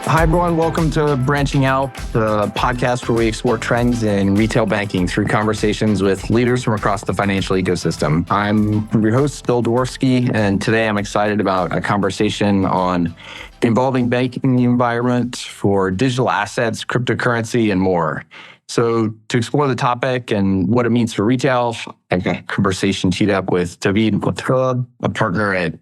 Hi, everyone. Welcome to Branching Out, the podcast where we explore trends in retail banking through conversations with leaders from across the financial ecosystem. I'm your host, Bill Dworsky, and today I'm excited about a conversation on the evolving banking environment for digital assets, cryptocurrency, and more. So to explore the topic and what it means for retail, I've got a conversation teed up with David Portilla, a partner at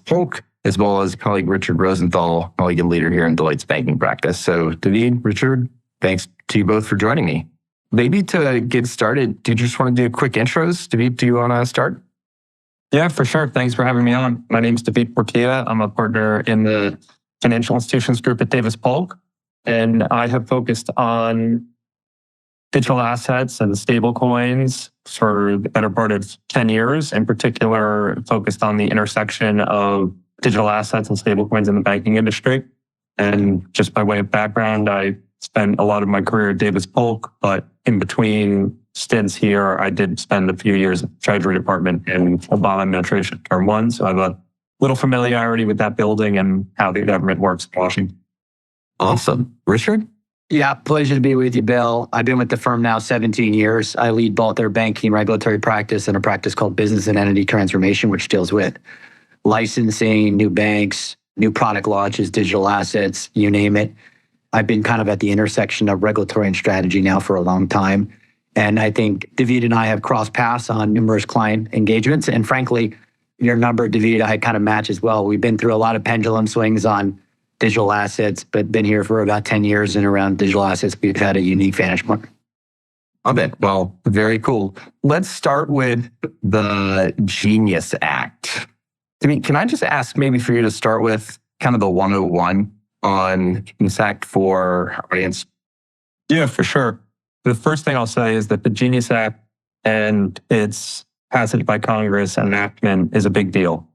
Polk, as well as colleague Richard Rosenthal, colleague and leader here in Deloitte's banking practice. So David, Richard, thanks to you both for joining me. Maybe to get started, do you just want to do quick intros? David, do you want to start? Yeah, for sure. Thanks for having me on. My name is David Portilla. I'm a partner in the financial institutions group at Polk, and I have focused on digital assets and stablecoins for the better part of 10 years, in particular focused on the intersection of digital assets and stablecoins in the banking industry. And just by way of background, I spent a lot of my career at Polk, but in between stints here, I did spend a few years at the Treasury Department in Obama administration term one. So I have a little familiarity with that building and how the government works in Washington. Awesome. Richard? Yeah, pleasure to be with you, Bill. I've been with the firm now 17 years. I lead both their banking regulatory practice and a practice called Business and Entity Transformation, which deals with licensing, new banks, new product launches, digital assets, you name it. I've been kind of at the intersection of regulatory and strategy now for a long time. And I think David and I have crossed paths on numerous client engagements. And frankly, your number, David, I kind of match as well. We've been through a lot of pendulum swings on digital assets, but been here for about 10 years and around digital assets, we've had a unique vantage point. Love it. Well, very cool. Let's start with the Genius Act. I mean, can I just ask maybe for you to start with kind of the 101 on this act for our audience? Yeah, for sure. The first thing I'll say is that the Genius Act and its passage by Congress and enactment is a big deal.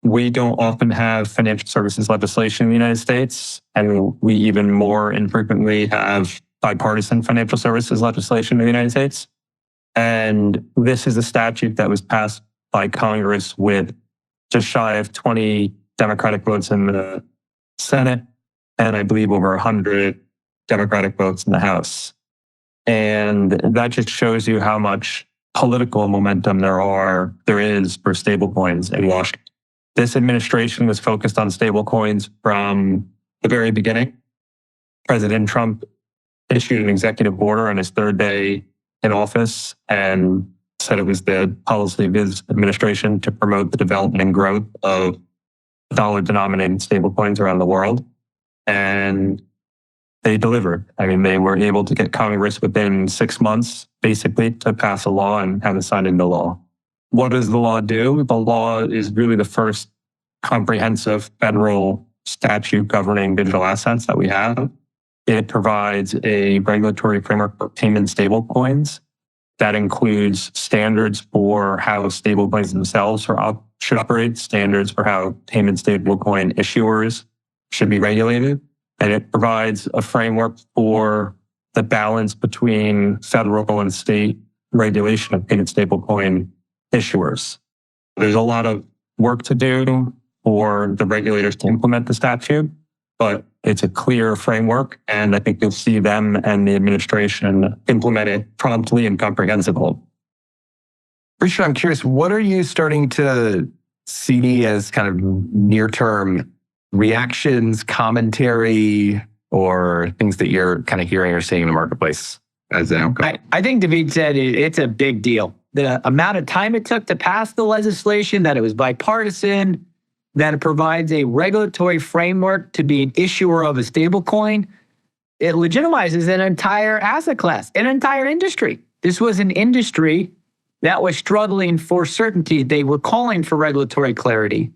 We don't often have financial services legislation in the United States, and we even more infrequently have bipartisan financial services legislation in the United States. And this is a statute that was passed by Congress with just shy of 20 Democratic votes in the Senate, and I believe over 100 Democratic votes in the House. And that just shows you how much political momentum there is for stablecoins in Washington. This administration was focused on stablecoins from the very beginning. President Trump issued an executive order on his third day in office and said it was the policy of his administration to promote the development and growth of dollar-denominated stablecoins around the world. And they delivered. I mean, they were able to get Congress within 6 months, basically, to pass a law and have it signed into law. What does the law do? The law is really the first comprehensive federal statute governing digital assets that we have. It provides a regulatory framework for payment stablecoins that includes standards for how stablecoins themselves should operate, standards for how payment stablecoin issuers should be regulated. And it provides a framework for the balance between federal and state regulation of payment stablecoin issuers. There's a lot of work to do for the regulators to implement the statute, but it's a clear framework, and I think you'll see them and the administration implement it promptly and comprehensively. Richard, I'm curious, what are you starting to see as kind of near-term reactions, commentary, or things that you're kind of hearing or seeing in the marketplace as an outcome? I think David said it's a big deal. The amount of time it took to pass the legislation, that it was bipartisan, that it provides a regulatory framework to be an issuer of a stablecoin, it legitimizes an entire asset class, an entire industry. This was an industry that was struggling for certainty. They were calling for regulatory clarity.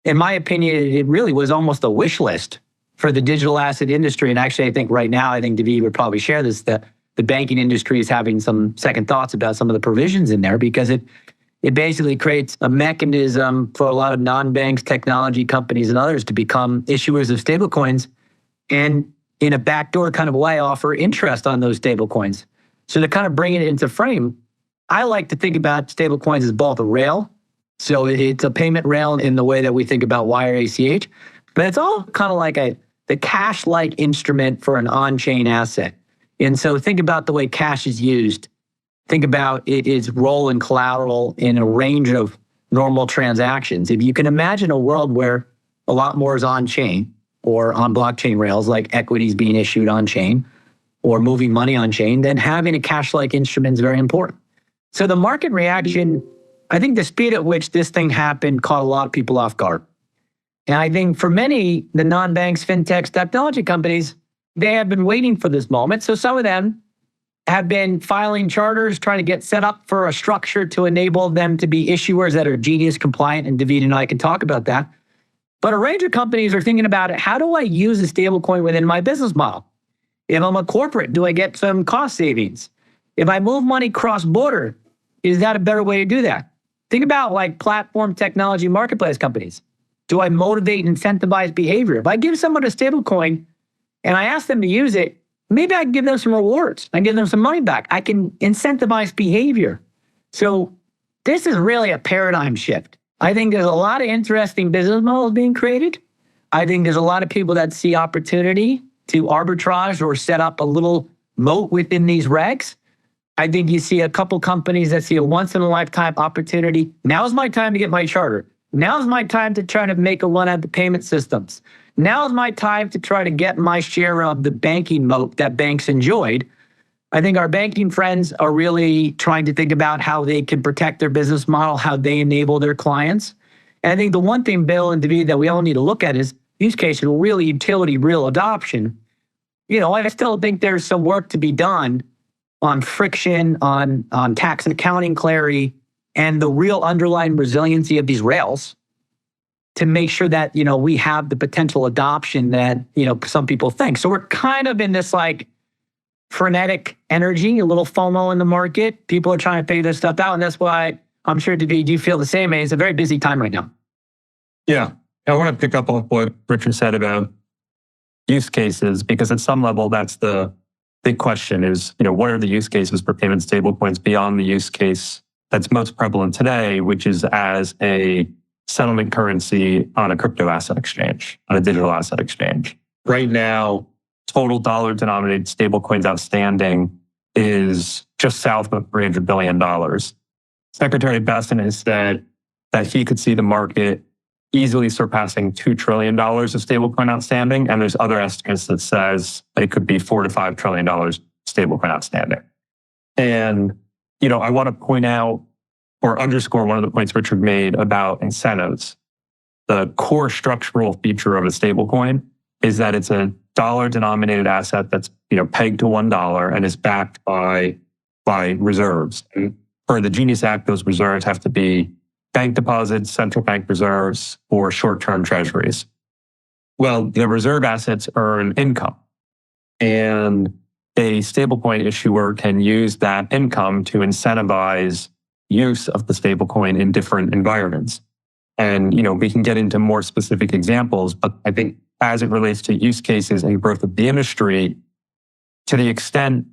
In my opinion, it really was almost a wish list for the digital asset industry. And actually, I think right now, I think David would probably share this, that the banking industry is having some second thoughts about some of the provisions in there, because it basically creates a mechanism for a lot of non-banks, technology companies, and others to become issuers of stablecoins and in a backdoor kind of way offer interest on those stablecoins. So to kind of bring it into frame, I like to think about stablecoins as both a rail. So it's a payment rail in the way that we think about wire ACH, but it's all kind of like the cash-like instrument for an on-chain asset. And so think about the way cash is used. Think about its role in collateral in a range of normal transactions. If you can imagine a world where a lot more is on-chain or on blockchain rails, like equities being issued on-chain or moving money on-chain, then having a cash-like instrument is very important. So the market reaction, I think the speed at which this thing happened caught a lot of people off guard. And I think for many, the non-banks, fintechs, technology companies, they have been waiting for this moment. So some of them have been filing charters, trying to get set up for a structure to enable them to be issuers that are Genius compliant, and David and I can talk about that. But a range of companies are thinking about it. How do I use a stablecoin within my business model? If I'm a corporate, do I get some cost savings? If I move money cross-border, is that a better way to do that? Think about like platform technology marketplace companies. Do I motivate and incentivize behavior? If I give someone a stablecoin and I ask them to use it, maybe I can give them some rewards. I give them some money back. I can incentivize behavior. So this is really a paradigm shift. I think there's a lot of interesting business models being created. I think there's a lot of people that see opportunity to arbitrage or set up a little moat within these regs. I think you see a couple companies that see a once-in-a-lifetime opportunity. Now's my time to get my charter. Now's my time to try to make a run at the payment systems. Now's my time to try to get my share of the banking moat that banks enjoyed. I think our banking friends are really trying to think about how they can protect their business model, how they enable their clients. And I think the one thing, Bill and David, that we all need to look at is use cases, really utility, real adoption. I still think there's some work to be done on friction, on tax and accounting clarity, and the real underlying resiliency of these rails to make sure that, we have the potential adoption that, some people think. So we're kind of in this like frenetic energy, a little FOMO in the market. People are trying to figure this stuff out. And that's why I'm sure, David, you feel the same way. It's a very busy time right now. Yeah. I want to pick up on what Richard said about use cases, because at some level, that's the big question is, what are the use cases for payment stablecoins beyond the use case that's most prevalent today, which is as a settlement currency on a crypto asset exchange, on a digital asset exchange. Right now, total dollar-denominated stablecoins outstanding is just south of $300 billion. Secretary Bessent has said that he could see the market easily surpassing $2 trillion of stablecoin outstanding, and there's other estimates that says it could be $4 to $5 trillion stablecoin outstanding. And, I want to point out or underscore one of the points Richard made about incentives. The core structural feature of a stablecoin is that it's a dollar-denominated asset that's pegged to $1 and is backed by reserves. And per the Genius Act, those reserves have to be bank deposits, central bank reserves, or short-term treasuries. Well, the reserve assets earn income, and a stablecoin issuer can use that income to incentivize use of the stablecoin in different environments. And, we can get into more specific examples, but I think as it relates to use cases and growth of the industry, to the extent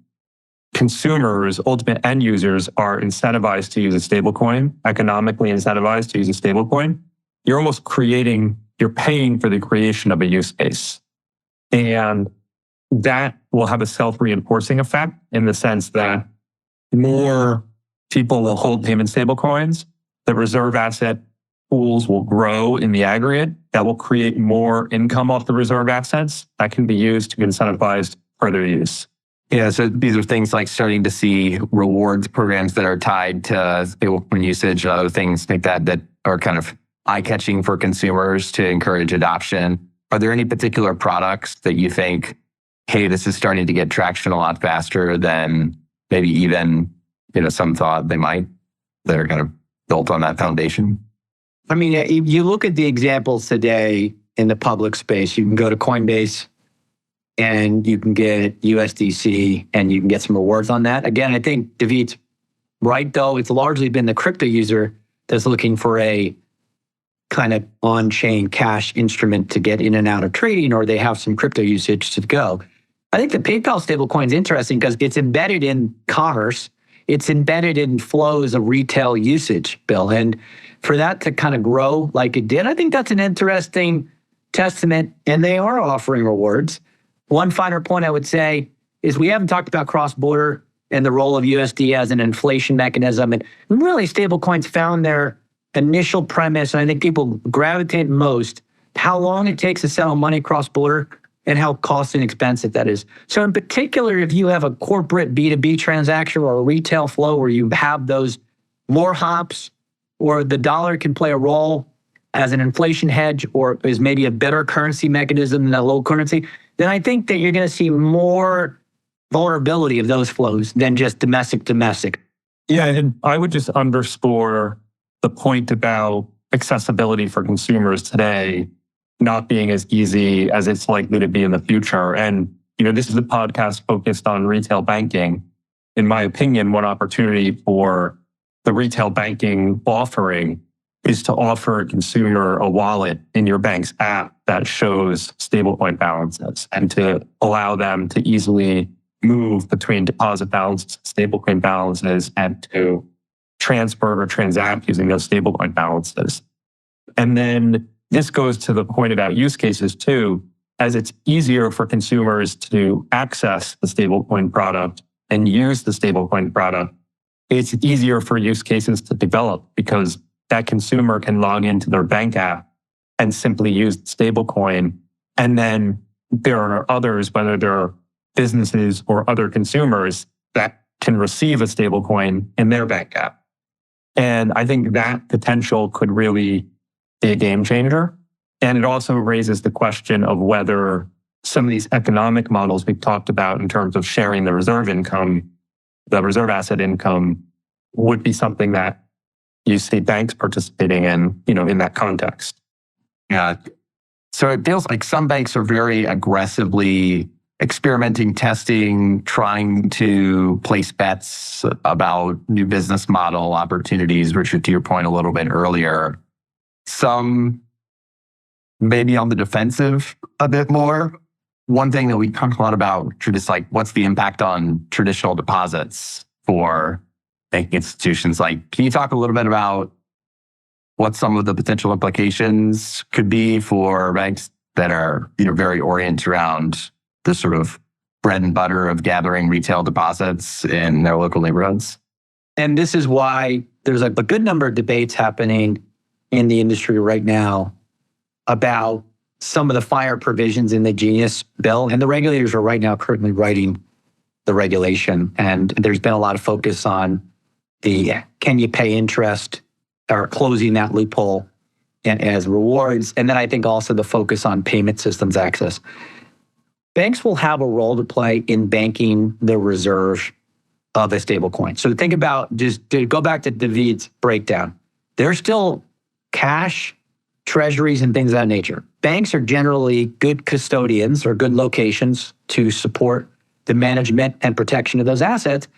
consumers, ultimate end users, are incentivized to use a stablecoin, economically incentivized to use a stablecoin, you're paying for the creation of a use case. And that will have a self-reinforcing effect in the sense that more people will hold payment stablecoins, the reserve asset pools will grow in the aggregate, that will create more income off the reserve assets that can be used to incentivize further use. Yeah, so these are things like starting to see rewards programs that are tied to stablecoin usage, other things like that are kind of eye-catching for consumers to encourage adoption. Are there any particular products that you think, hey, this is starting to get traction a lot faster than maybe even some thought they might, that are kind of built on that foundation? I mean, if you look at the examples today in the public space, you can go to Coinbase and you can get USDC and you can get some rewards on that. Again, I think David's right, though. It's largely been the crypto user that's looking for a kind of on-chain cash instrument to get in and out of trading, or they have some crypto usage to go. I think the PayPal stablecoin is interesting because it's embedded in commerce. It's embedded in flows of retail usage, Bill. And for that to kind of grow like it did, I think that's an interesting testament, and they are offering rewards. One finer point I would say is we haven't talked about cross-border and the role of USD as an inflation mechanism. And really, stablecoins found their initial premise, and I think people gravitate most, how long it takes to settle money cross-border and how cost and expensive that is. So in particular, if you have a corporate B2B transaction or a retail flow where you have those more hops, or the dollar can play a role as an inflation hedge or is maybe a better currency mechanism than a low currency, then I think that you're going to see more vulnerability of those flows than just domestic. Yeah, and I would just underscore the point about accessibility for consumers today not being as easy as it's likely to be in the future. And, this is a podcast focused on retail banking. In my opinion, one opportunity for the retail banking offering is to offer a consumer a wallet in your bank's app that shows stablecoin balances and to allow them to easily move between deposit balances, stablecoin balances, and to transfer or transact using those stablecoin balances. And then this goes to the point about use cases too, as it's easier for consumers to access the stablecoin product and use the stablecoin product. It's easier for use cases to develop because that consumer can log into their bank app and simply use the stablecoin. And then there are others, whether they're businesses or other consumers, that can receive a stablecoin in their bank app. And I think that potential could really be a game changer. And it also raises the question of whether some of these economic models we've talked about in terms of sharing the reserve income, the reserve asset income, would be something that you see banks participating in, in that context. Yeah. So it feels like some banks are very aggressively experimenting, testing, trying to place bets about new business model opportunities, Richard, to your point a little bit earlier. Some maybe on the defensive a bit more. One thing that we talk a lot about is like, what's the impact on traditional deposits for banking institutions? Like, can you talk a little bit about what some of the potential implications could be for banks that are, very oriented around the sort of bread and butter of gathering retail deposits in their local neighborhoods? And this is why there's a good number of debates happening in the industry right now about some of the fire provisions in the Genius bill. And the regulators are right now currently writing the regulation. And there's been a lot of focus on can you pay interest or closing that loophole as rewards. And then I think also the focus on payment systems access. Banks will have a role to play in banking the reserve of a stablecoin. So think about, just to go back to David's breakdown, there's still cash, treasuries, and things of that nature. Banks are generally good custodians or good locations to support the management and protection of those assets.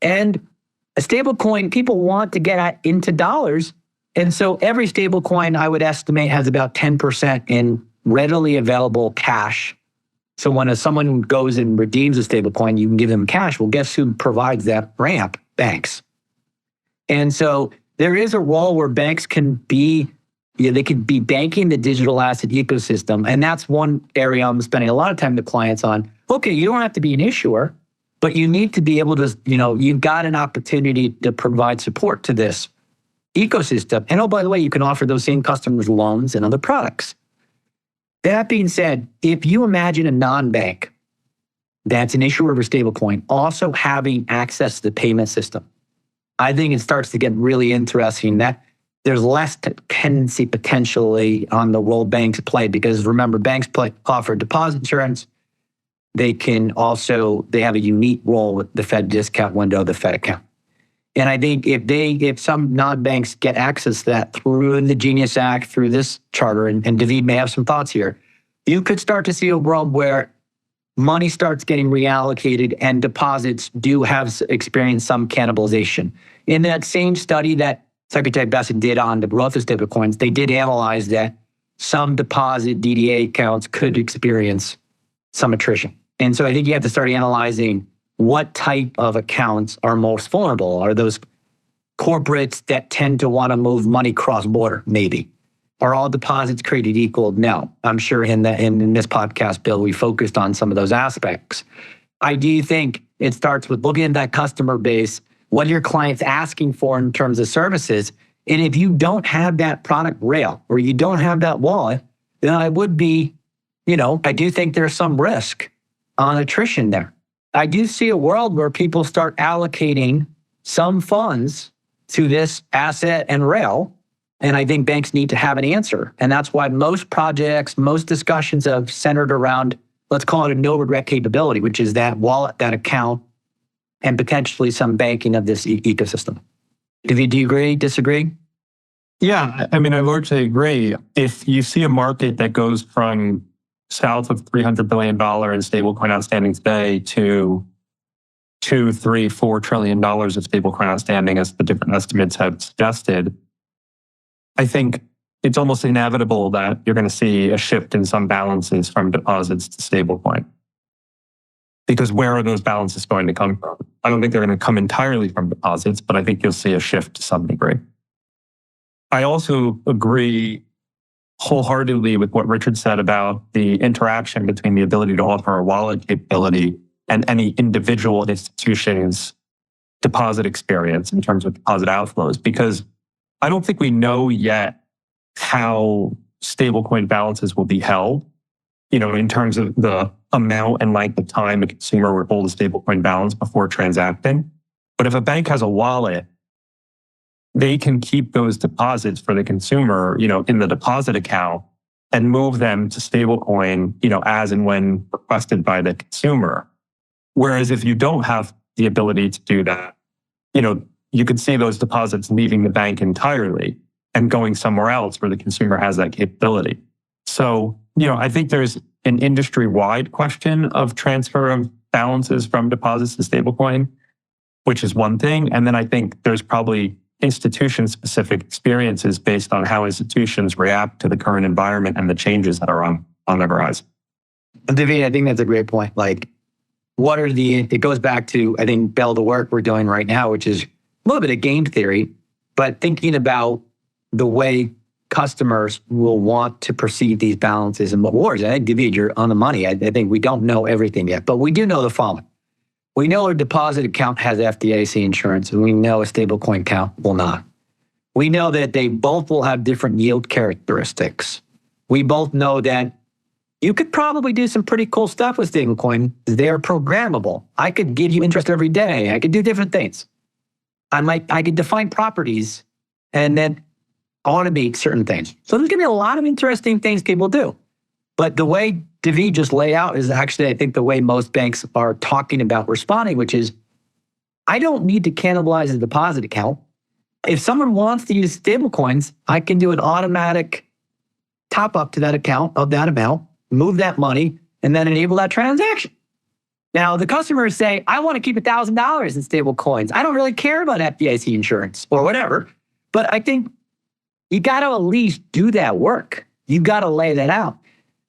And a stablecoin, people want to get into dollars. And so every stablecoin, I would estimate, has about 10% in readily available cash. So when someone goes and redeems a stablecoin, you can give them cash. Well, guess who provides that ramp? Banks. And so there is a role where banks can be, they could be banking the digital asset ecosystem. And that's one area I'm spending a lot of time with clients on. Okay, you don't have to be an issuer, but you need to be able to, you've got an opportunity to provide support to this ecosystem. And oh, by the way, you can offer those same customers loans and other products. That being said, if you imagine a non-bank that's an issuer of a stablecoin also having access to the payment system, I think it starts to get really interesting that there's less dependency potentially on the role banks play, because remember, banks offer deposit insurance. They have a unique role with the Fed discount window, the Fed account. And I think if some non-banks get access to that through the Genius Act, through this charter, and David may have some thoughts here, you could start to see a world where money starts getting reallocated and deposits do have experienced some cannibalization. In that same study that Secretary Bessent did on the growth of stablecoins, they did analyze that some deposit DDA accounts could experience some attrition. And so I think you have to start analyzing what type of accounts are most vulnerable. Are those corporates that tend to want to move money cross-border? Maybe. Are all deposits created equal? No. I'm sure in this podcast, Bill, we focused on some of those aspects. I do think it starts with looking at that customer base, what are your clients asking for in terms of services? And if you don't have that product rail or you don't have that wallet, then I would be, I do think there's some risk on attrition there. I do see a world where people start allocating some funds to this asset and rail. And I think banks need to have an answer. And that's why most projects, most discussions have centered around, let's call it a no regret capability, which is that wallet, that account, and potentially some banking of this ecosystem. Do you agree, disagree? Yeah, I mean, I largely agree. If you see a market that goes from south of $300 billion in stablecoin outstanding today to $2, $3, $4 trillion of stablecoin outstanding, as the different estimates have suggested, I think it's almost inevitable that you're going to see a shift in some balances from deposits to stablecoin. Because where are those balances going to come from? I don't think they're going to come entirely from deposits, but I think you'll see a shift to some degree. I also agree wholeheartedly with what Richard said about the interaction between the ability to offer a wallet capability and any individual institution's deposit experience in terms of deposit outflows, because I don't think we know yet how stablecoin balances will be held, in terms of the amount and length of time a consumer would hold a stablecoin balance before transacting. But if a bank has a wallet, they can keep those deposits for the consumer, in the deposit account and move them to stablecoin, as and when requested by the consumer. Whereas if you don't have the ability to do that, you could see those deposits leaving the bank entirely and going somewhere else where the consumer has that capability. So, I think there's an industry-wide question of transfer of balances from deposits to stablecoin, which is one thing. And then I think there's probably institution-specific experiences based on how institutions react to the current environment and the changes that are on the horizon. David, I think that's a great point. It goes back to, I think, Bill, the work we're doing right now, which is a little bit of game theory, but thinking about the way customers will want to perceive these balances and what wars. I think, David, you're on the money. I think we don't know everything yet, but we do know the following. We know a deposit account has FDIC insurance, and we know a stablecoin account will not. We know that they both will have different yield characteristics. We both know that you could probably do some pretty cool stuff with stablecoin. They are programmable. I could give you interest every day. I could do different things. I could define properties and then automate certain things. So there's going to be a lot of interesting things people do. But the way David just laid out is actually, I think, the way most banks are talking about responding, which is, I don't need to cannibalize a deposit account. If someone wants to use stablecoins, I can do an automatic top up to that account of that amount, move that money, and then enable that transaction. Now, the customers say, I want to keep $1,000 in stablecoins. I don't really care about FDIC insurance or whatever. But I think you got to at least do that work. You got to lay that out.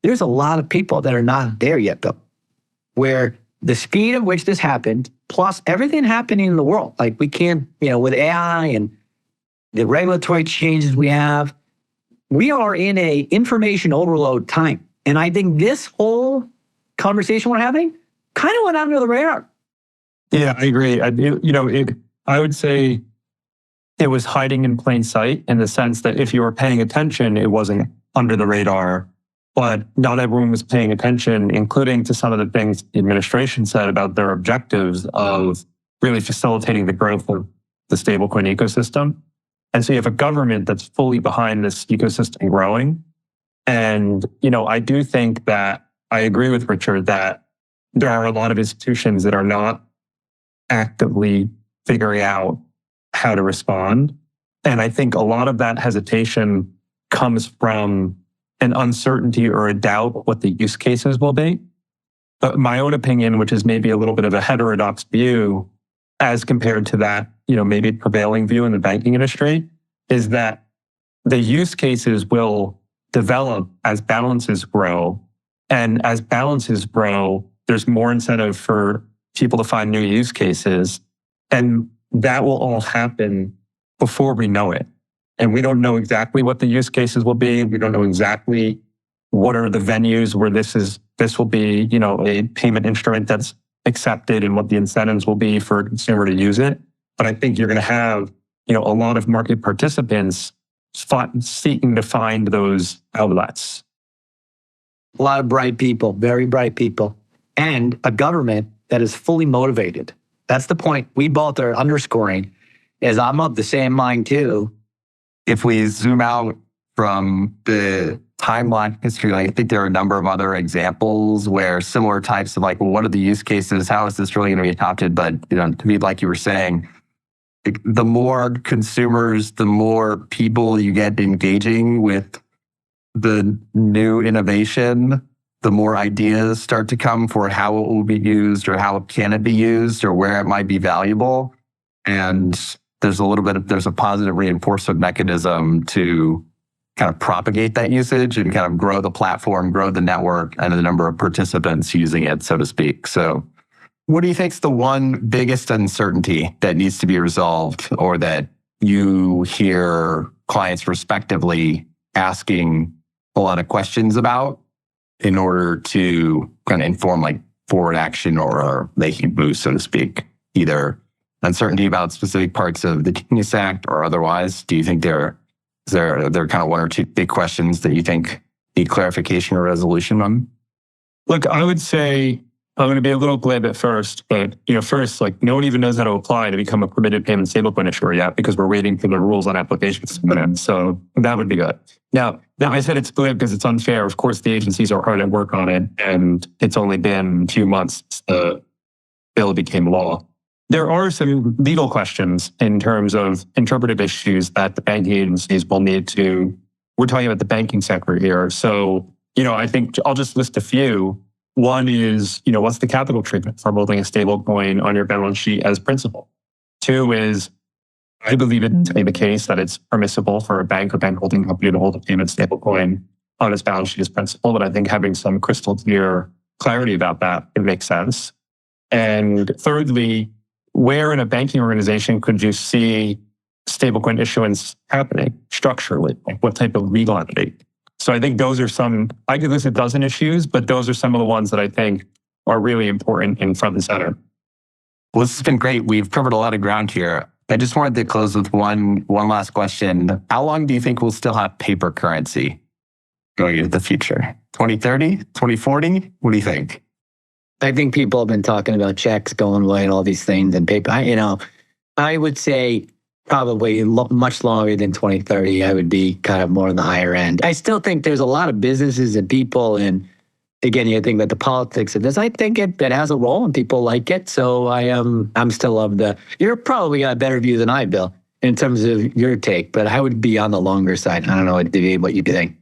There's a lot of people that are not there yet, though, where the speed at which this happened, plus everything happening in the world, we can't, with AI and the regulatory changes we have, we are in a information overload time. And I think this whole conversation we're having kind of went under the radar. Yeah, I agree. I would say it was hiding in plain sight in the sense that if you were paying attention, it wasn't under the radar. But not everyone was paying attention, including to some of the things the administration said about their objectives of really facilitating the growth of the stablecoin ecosystem. And so you have a government that's fully behind this ecosystem growing. And, I do think that I agree with Richard that there are a lot of institutions that are not actively figuring out how to respond. And I think a lot of that hesitation comes from an uncertainty or a doubt what the use cases will be. But my own opinion, which is maybe a little bit of a heterodox view as compared to that, maybe prevailing view in the banking industry, is that the use cases will develop as balances grow. And as balances grow, there's more incentive for people to find new use cases. And that will all happen before we know it. And we don't know exactly what the use cases will be. We don't know exactly what are the venues where this will be, a payment instrument that's accepted and what the incentives will be for a consumer to use it. But I think you're going to have, a lot of market participants seeking to find those outlets. A lot of bright people, very bright people, and a government that is fully motivated. That's the point we both are underscoring, is I'm of the same mind too. If we zoom out from the timeline history, I think there are a number of other examples where similar types of what are the use cases? How is this really going to be adopted? But, to me, like you were saying, the more consumers, the more people you get engaging with the new innovation, the more ideas start to come for how it will be used or how can it be used or where it might be valuable. And there's a positive reinforcement mechanism to kind of propagate that usage and kind of grow the platform, grow the network and the number of participants using it, so to speak. So what do you think is the one biggest uncertainty that needs to be resolved or that you hear clients respectively asking a lot of questions about in order to kind of inform forward action or making moves, so to speak? Either uncertainty about specific parts of the Genius Act or otherwise. Do you think there are kind of one or two big questions that you think need clarification or resolution on? Look, I would say I'm going to be a little glib at first, but first, no one even knows how to apply to become a permitted payment stablecoin issuer yet because we're waiting for the rules on applications to come in. So that would be good. Now I said it's glib because it's unfair. Of course, the agencies are hard at work on it, and it's only been a few months since the bill became law. There are some legal questions in terms of interpretive issues that the banking agencies will need to. We're talking about the banking sector here. So, I think I'll just list a few. One is, what's the capital treatment for holding a stable coin on your balance sheet as principal? Two is, I believe it to be the case that it's permissible for a bank or bank holding company to hold a payment stable coin on its balance sheet as principal. But I think having some crystal clear clarity about that, it makes sense. And thirdly, where in a banking organization could you see stablecoin issuance happening structurally? What type of legal entity? So I think those are some, I could list a dozen issues, but those are some of the ones that I think are really important and front and center. Well, this has been great. We've covered a lot of ground here. I just wanted to close with one last question. How long do you think we'll still have paper currency going into the future? 2030, 2040? What do you think? I think people have been talking about checks going away and all these things and paper. I would say probably much longer than 2030. I would be kind of more on the higher end. I still think there's a lot of businesses and people, and again, you think about the politics of this. I think it has a role and people like it. So I'm still of the. You're probably got a better view than I, Bill, in terms of your take. But I would be on the longer side. I don't know what you think.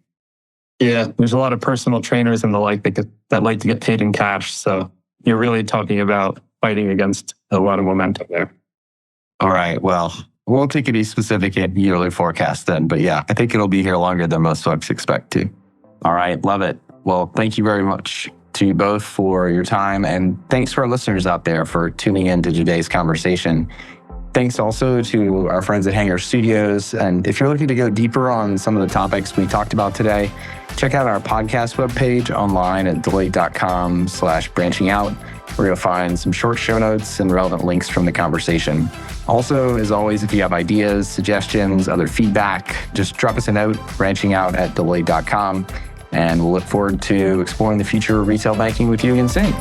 Yeah, there's a lot of personal trainers and the like that like to get paid in cash. So you're really talking about fighting against a lot of momentum there. All right. Well, we won't take any specific yearly forecast then. But yeah, I think it'll be here longer than most folks expect to. All right. Love it. Well, thank you very much to you both for your time. And thanks for our listeners out there for tuning in to today's conversation. Thanks also to our friends at Hangar Studios. And if you're looking to go deeper on some of the topics we talked about today, check out our podcast webpage online at deloitte.com/branching-out, where you'll find some short show notes and relevant links from the conversation. Also, as always, if you have ideas, suggestions, other feedback, just drop us a note, branchingout@deloitte.com. And we'll look forward to exploring the future of retail banking with you again soon.